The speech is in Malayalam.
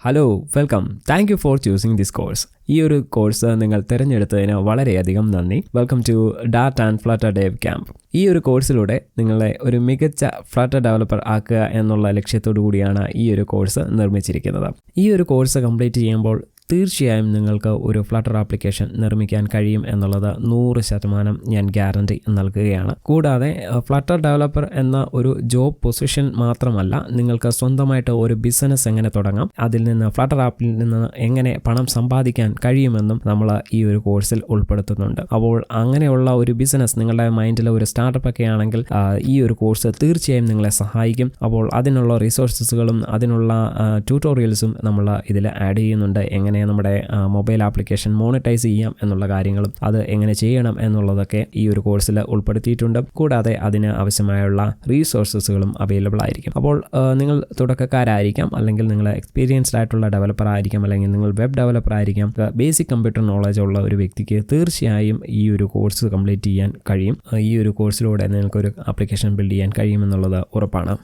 Hello welcome thank you for choosing this course. ഈ ഒരു കോഴ്സ് നിങ്ങൾ തിരഞ്ഞെടുത്തതിന് വളരെയധികം നന്ദി. വെൽക്കം ടു ഡാറ്റ് ആൻഡ് ഫ്ലട്ടർ ഡേവ് ക്യാമ്പ്. ഈ ഒരു കോഴ്സിലൂടെ നിങ്ങളെ ഒരു മികച്ച ഫ്ലട്ടർ ഡെവലപ്പർ ആക്കുക എന്നുള്ള ലക്ഷ്യത്തോടു കൂടിയാണ് ഈ ഒരു കോഴ്സ് നിർമ്മിച്ചിരിക്കുന്നത്. ഈ ഒരു കോഴ്സ് കംപ്ലീറ്റ് ചെയ്യുമ്പോൾ തീർച്ചയായും നിങ്ങൾക്ക് ഒരു ഫ്ലട്ടർ ആപ്ലിക്കേഷൻ നിർമ്മിക്കാൻ കഴിയും എന്നുള്ളത് 100% ഞാൻ ഗ്യാരണ്ടി നൽകുകയാണ്. കൂടാതെ ഫ്ലട്ടർ ഡെവലപ്പർ എന്ന ഒരു ജോബ് പൊസിഷൻ മാത്രമല്ല, നിങ്ങൾക്ക് സ്വന്തമായിട്ട് ഒരു ബിസിനസ് എങ്ങനെ തുടങ്ങാം, അതിൽ നിന്ന് ഫ്ലട്ടർ ആപ്പിൽ നിന്ന് എങ്ങനെ പണം സമ്പാദിക്കാൻ കഴിയുമെന്നും നമ്മൾ ഈ ഒരു കോഴ്സിൽ ഉൾപ്പെടുത്തുന്നുണ്ട്. അപ്പോൾ അങ്ങനെയുള്ള ഒരു ബിസിനസ് നിങ്ങളുടെ മൈൻഡിൽ ഒരു സ്റ്റാർട്ടപ്പ് ഒക്കെ ആണെങ്കിൽ ഈ ഒരു കോഴ്സ് തീർച്ചയായും നിങ്ങളെ സഹായിക്കും. അപ്പോൾ അതിനുള്ള റിസോഴ്സസുകളും അതിനുള്ള ട്യൂട്ടോറിയൽസും നമ്മൾ ഇതിൽ ആഡ് ചെയ്യുന്നുണ്ട്. എങ്ങനെ നമ്മുടെ മൊബൈൽ ആപ്ലിക്കേഷൻ മോണിറ്റൈസ് ചെയ്യാം എന്നുള്ള കാര്യങ്ങളും അത് എങ്ങനെ ചെയ്യണം എന്നുള്ളതൊക്കെ ഈ ഒരു കോഴ്സിൽ ഉൾപ്പെടുത്തിയിട്ടുണ്ട്. കൂടാതെ അതിന് ആവശ്യമായുള്ള റീസോഴ്സസുകളും അവൈലബിൾ ആയിരിക്കും. അപ്പോൾ നിങ്ങൾ തുടക്കക്കാരായിരിക്കാം, അല്ലെങ്കിൽ നിങ്ങൾ എക്സ്പീരിയൻസ്ഡ് ആയിട്ടുള്ള ഡെവലപ്പർ ആയിരിക്കാം, അല്ലെങ്കിൽ നിങ്ങൾ വെബ് ഡെവലപ്പർ ആയിരിക്കാം. ബേസിക് കമ്പ്യൂട്ടർ നോളജ് ഉള്ള ഒരു വ്യക്തിക്ക് തീർച്ചയായും ഈ ഒരു കോഴ്സ് കംപ്ലീറ്റ് ചെയ്യാൻ കഴിയും. ഈ ഒരു കോഴ്സിലൂടെ നിങ്ങൾക്കൊരു ആപ്ലിക്കേഷൻ ബിൽഡ് ചെയ്യാൻ കഴിയുമെന്നുള്ളത് ഉറപ്പാണ്.